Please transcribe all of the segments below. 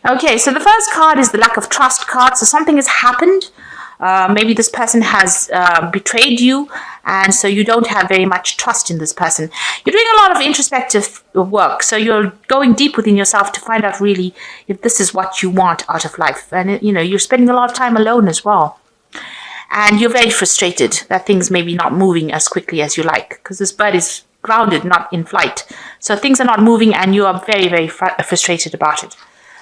Okay, so the first card is the lack of trust card. So something has happened. Maybe this person has betrayed you, and so you don't have very much trust in this person. You're doing a lot of introspective work, so you're going deep within yourself to find out really if this is what you want out of life. And you're spending a lot of time alone as well. And you're very frustrated that things may be not moving as quickly as you like, because this bird is grounded, not in flight. So things are not moving, and you are very, very frustrated about it.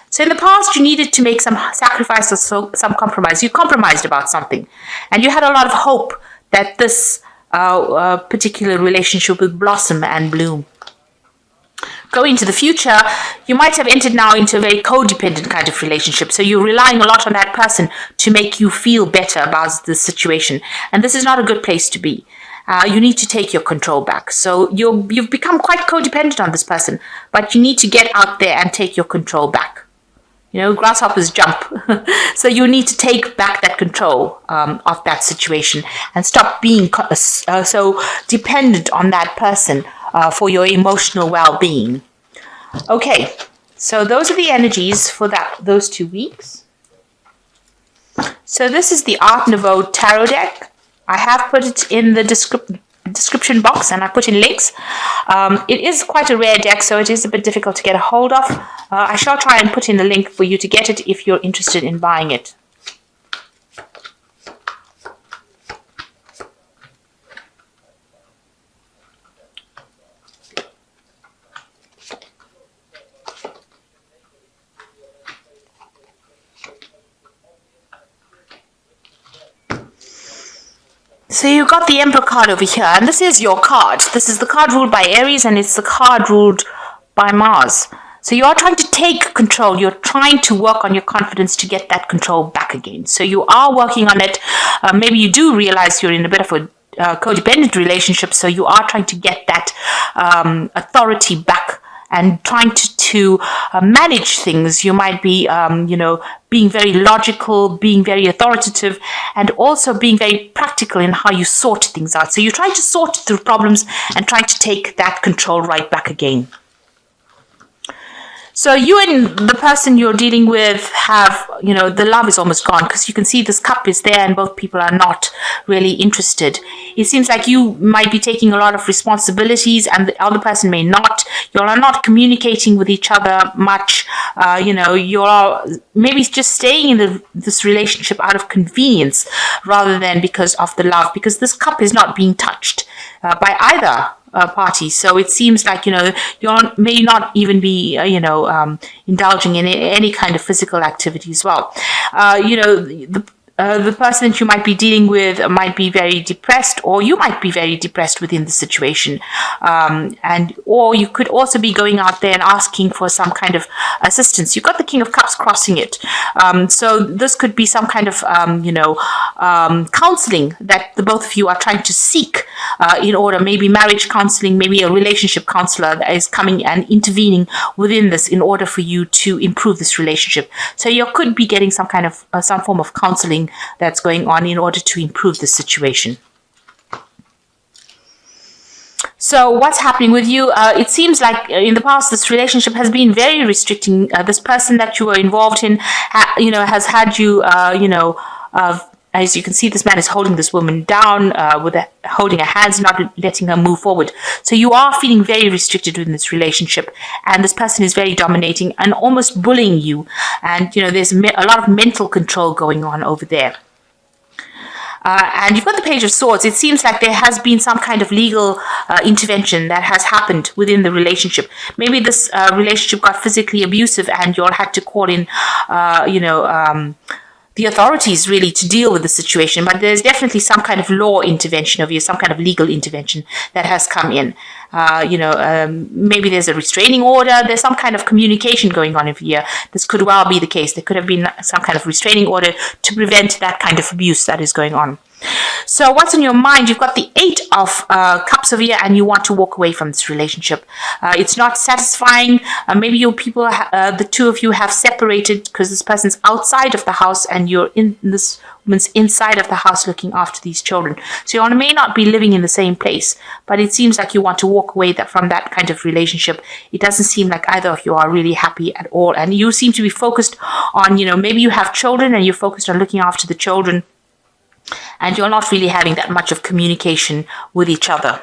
So in the past, you needed to make some sacrifice or some compromise. You compromised about something, and you had a lot of hope that this particular relationship would blossom and bloom. Going into the future, you might have entered now into a very codependent kind of relationship. So you're relying a lot on that person to make you feel better about the situation. And this is not a good place to be. You need to take your control back. So you've become quite codependent on this person, but you need to get out there and take your control back. Grasshoppers jump. So you need to take back that control of that situation and stop being so dependent on that person for your emotional well-being. Okay, so those are the energies for those 2 weeks. So this is the Art Nouveau Tarot deck. I have put it in the description box, and I put in links. It is quite a rare deck, so it is a bit difficult to get a hold of. I shall try and put in a link for you to get it if you're interested in buying it. So you got the Emperor card over here, and this is your card. This is the card ruled by Aries, and it's the card ruled by Mars. So you are trying to take control. You're trying to work on your confidence to get that control back again. So you are working on it. Maybe you do realize you're in a bit of a codependent relationship, so you are trying to get that authority back and trying to manage things. You might be, being very logical, being very authoritative, and also being very practical in how you sort things out. So you're trying to sort through problems and trying to take that control right back again. So you and the person you're dealing with have, the love is almost gone, because you can see this cup is there and both people are not really interested. It seems like you might be taking a lot of responsibilities and the other person may not. You are not communicating with each other much. You're maybe just staying in this relationship out of convenience rather than because of the love, because this cup is not being touched by either party. So it seems like, you may not even be, indulging in any kind of physical activity as well. The person that you might be dealing with might be very depressed, or you might be very depressed within the situation. Or you could also be going out there and asking for some kind of assistance. You've got the King of Cups crossing it. So this could be some kind of, counseling that the both of you are trying to seek in order, maybe marriage counseling, maybe a relationship counselor that is coming and intervening within this in order for you to improve this relationship. So you could be getting some kind of, some form of counseling that's going on in order to improve the situation. So what's happening with you? It seems like in the past, this relationship has been very restricting. This person that you were involved in, has had you, as you can see, this man is holding this woman down, holding her hands, not letting her move forward. So you are feeling very restricted in this relationship, and this person is very dominating and almost bullying you. And, there's a lot of mental control going on over there. And you've got the Page of Swords. It seems like there has been some kind of legal intervention that has happened within the relationship. Maybe this relationship got physically abusive and you all had to call in, the authorities really to deal with the situation. But there's definitely some kind of law intervention of you, some kind of legal intervention that has come in. Maybe there's a restraining order. There's some kind of communication going on over here. This could well be the case. There could have been some kind of restraining order to prevent that kind of abuse that is going on. So what's on your mind? You've got the Eight of Cups over here, and you want to walk away from this relationship. It's not satisfying. Maybe the two of you have separated because this person's outside of the house and you're in this woman's inside of the house looking after these children. So you may not be living in the same place, but it seems like you want to walk away from that kind of relationship. It doesn't seem like either of you are really happy at all. And you seem to be focused on, maybe you have children and you're focused on looking after the children, and you're not really having that much of communication with each other.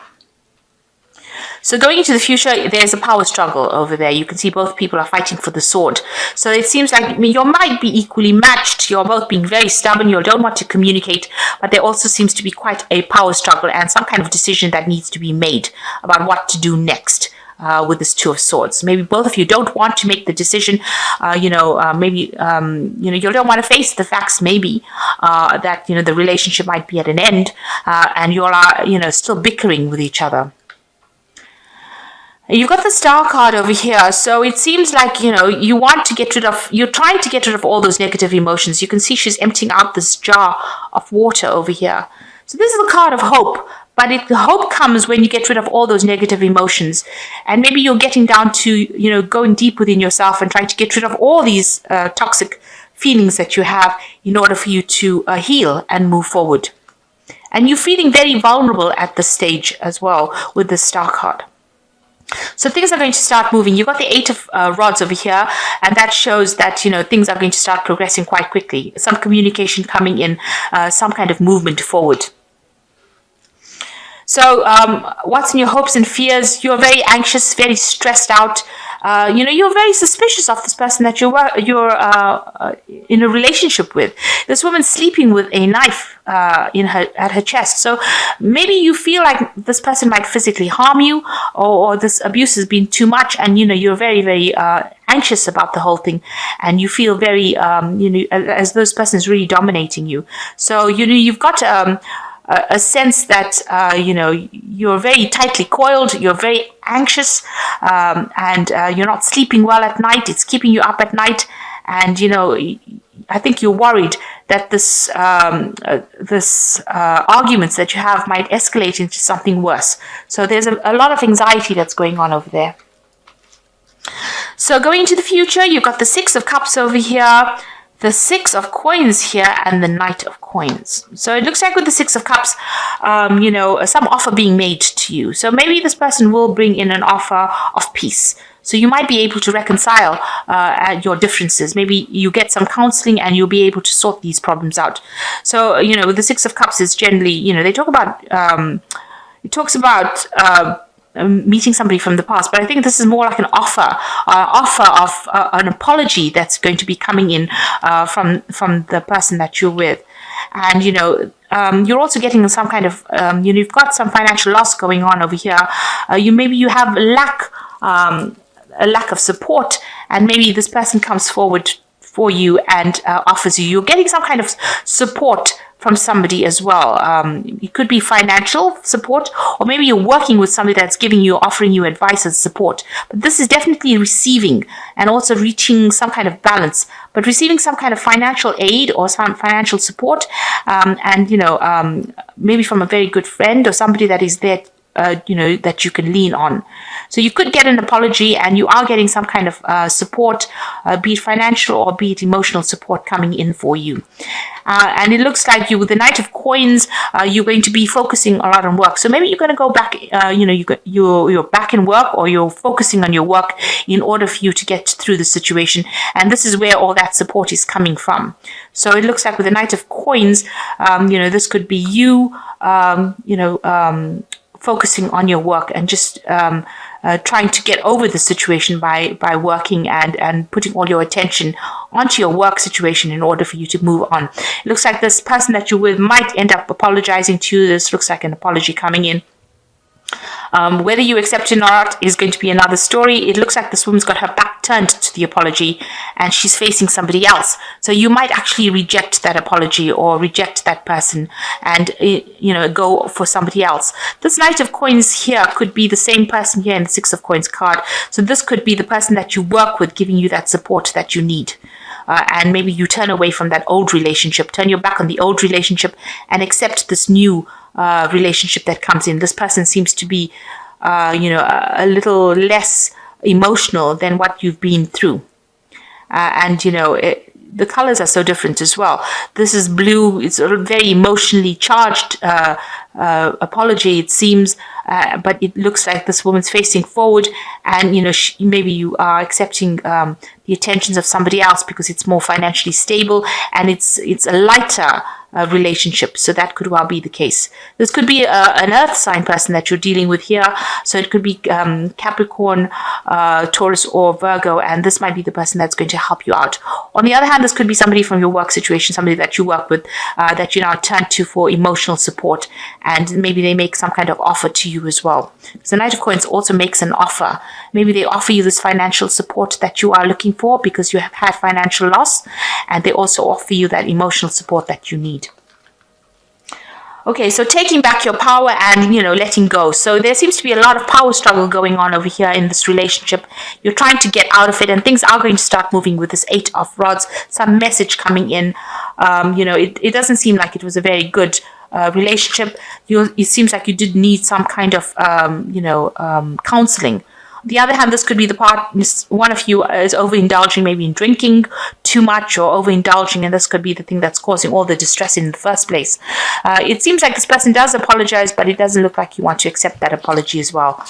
So going into the future, there's a power struggle over there. You can see both people are fighting for the sword. So it seems like you might be equally matched. You're both being very stubborn. You don't want to communicate, but there also seems to be quite a power struggle and some kind of decision that needs to be made about what to do next. With this Two of Swords, maybe both of you don't want to make the decision. Maybe you don't want to face the facts. Maybe that the relationship might be at an end, and you all are still bickering with each other. You've got the Star card over here, so it seems like you want to get rid of. You're trying to get rid of all those negative emotions. You can see she's emptying out this jar of water over here. So this is the card of hope. But the hope comes when you get rid of all those negative emotions. And maybe you're getting down to, going deep within yourself and trying to get rid of all these toxic feelings that you have in order for you to heal and move forward. And you're feeling very vulnerable at this stage as well with the Star card. So things are going to start moving. You've got the Eight of Rods over here, and that shows that, things are going to start progressing quite quickly. Some communication coming in, some kind of movement forward. So what's in your hopes and fears? You're very anxious, very stressed out. You're very suspicious of this person that you're in a relationship with. This woman's sleeping with a knife at her chest. So maybe you feel like this person might physically harm you, or this abuse has been too much, and you're very, very anxious about the whole thing, and you feel very as though this person is really dominating you. So you've got a sense that you're very tightly coiled, you're very anxious, and you're not sleeping well at night. It's keeping you up at night, and I think you're worried that this arguments that you have might escalate into something worse. So there's a lot of anxiety that's going on over there. So going into the future, you've got the Six of Cups over here, the Six of Coins here, and the Knight of Coins. So it looks like with the Six of Cups, some offer being made to you. So maybe this person will bring in an offer of peace. So you might be able to reconcile your differences. Maybe you get some counseling and you'll be able to sort these problems out. So, with the Six of Cups is generally, they talk about, it talks about meeting somebody from the past, but I think this is more like an offer of an apology that's going to be coming in from the person that you're with. And you're also getting some kind of you've got some financial loss going on over here. You have a lack of support, and maybe this person comes forward for you and offers you're getting some kind of support from somebody as well. It could be financial support, or maybe you're working with somebody that's offering you advice and support. But this is definitely receiving and also reaching some kind of balance, but receiving some kind of financial aid or some financial support, and maybe from a very good friend or somebody that is there that you can lean on. So you could get an apology, and you are getting some kind of support, be it financial or be it emotional support coming in for you. And it looks like with the Knight of Coins, you're going to be focusing a lot on work. So maybe you're going to go back, you're back in work, or you're focusing on your work in order for you to get through the situation. And this is where all that support is coming from. So it looks like with the Knight of Coins, this could be you, focusing on your work and just trying to get over the situation by working and putting all your attention onto your work situation in order for you to move on. It looks like this person that you're with might end up apologizing to you. This looks like an apology coming in. Whether you accept it or not is going to be another story. It looks like this woman's got her back turned to the apology and she's facing somebody else. So you might actually reject that apology or reject that person and, go for somebody else. This Knight of Coins here could be the same person here in the Six of Coins card. So this could be the person that you work with giving you that support that you need. and maybe you turn away from that old relationship, turn your back on the old relationship, and accept this new relationship that comes in. This person seems to be, a little less emotional than what you've been through. The colors are so different as well. This is blue. It's a very emotionally charged apology, it seems, but it looks like this woman's facing forward, and maybe you are accepting the attentions of somebody else because it's more financially stable, and it's a lighter relationship. So that could well be the case. This could be an earth sign person that you're dealing with here. So it could be Capricorn, Taurus, or Virgo, and this might be the person that's going to help you out. On the other hand, this could be somebody from your work situation, somebody that you work with, that you now turn to for emotional support, and maybe they make some kind of offer to you as well. So the Knight of Coins also makes an offer. Maybe they offer you this financial support that you are looking for because you have had financial loss, and they also offer you that emotional support that you need. Okay, so taking back your power and, letting go. So there seems to be a lot of power struggle going on over here in this relationship. You're trying to get out of it, and things are going to start moving with this 8 of Rods. Some message coming in. It doesn't seem like it was a very good relationship. It seems like you did need some kind of, counseling. On the other hand, this could be the part, one of you is overindulging maybe in drinking too much or overindulging, and this could be the thing that's causing all the distress in the first place. It seems like this person does apologize, but it doesn't look like you want to accept that apology as well.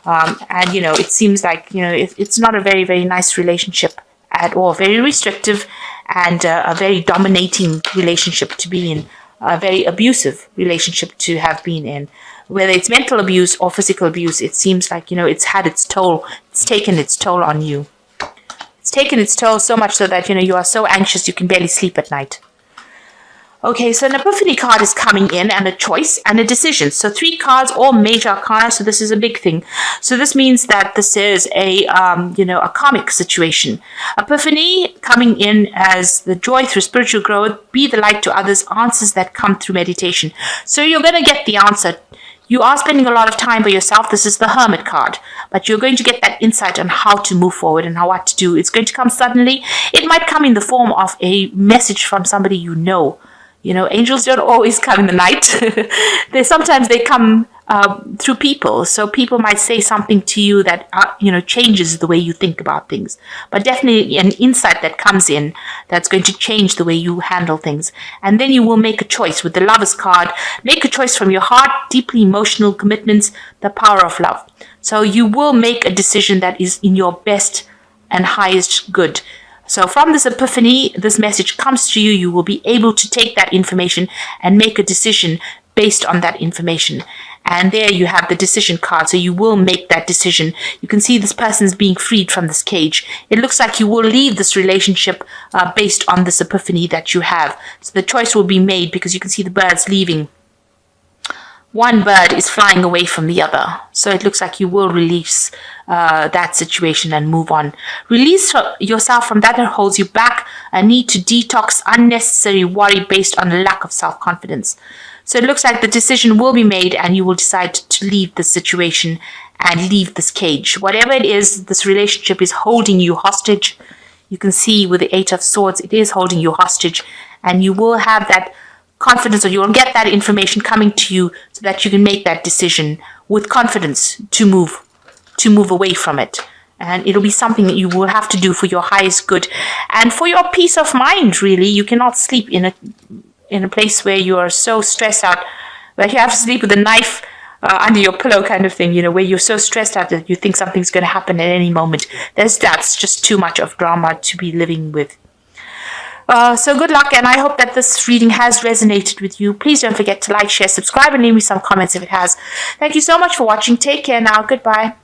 It seems like, it's not a very, very nice relationship at all. Very restrictive and a very dominating relationship to be in. A very abusive relationship to have been in. Whether it's mental abuse or physical abuse, it seems like, it's had its toll. It's taken its toll on you. It's taken its toll so much so that, you are so anxious you can barely sleep at night. Okay, so an epiphany card is coming in, and a choice and a decision. So 3 cards, all major arcana, so this is a big thing. So this means that this is a karmic situation. Epiphany coming in as the joy through spiritual growth, be the light to others, answers that come through meditation. So you're going to get the answer. You are spending a lot of time by yourself. This is the Hermit card. But you're going to get that insight on how to move forward and what to do. It's going to come suddenly. It might come in the form of a message from somebody you know. Angels don't always come in the night. Sometimes they come through people. So people might say something to you that, changes the way you think about things. But definitely an insight that comes in that's going to change the way you handle things. And then you will make a choice with the Lover's card. Make a choice from your heart, deeply emotional commitments, the power of love. So you will make a decision that is in your best and highest good. So from this epiphany, this message comes to you. You will be able to take that information and make a decision based on that information. And there you have the decision card. So you will make that decision. You can see this person is being freed from this cage. It looks like you will leave this relationship based on this epiphany that you have. So the choice will be made because you can see the birds leaving. One bird is flying away from the other. So it looks like you will release that situation and move on. Release yourself from that holds you back. A need to detox unnecessary worry based on a lack of self-confidence. So it looks like the decision will be made and you will decide to leave the situation and leave this cage. Whatever it is, this relationship is holding you hostage. You can see with the 8 of Swords, it is holding you hostage, and you will have that confidence, or you will get that information coming to you so that you can make that decision with confidence to move away from it. And it'll be something that you will have to do for your highest good and for your peace of mind. Really, you cannot sleep in a place where you are so stressed out that you have to sleep with a knife under your pillow, kind of thing, where you're so stressed out that you think something's going to happen at any moment. That's just too much of drama to be living with. So good luck, and I hope that this reading has resonated with you. Please don't forget to like, share, subscribe, and leave me some comments if it has. Thank you so much for watching. Take care now. Goodbye.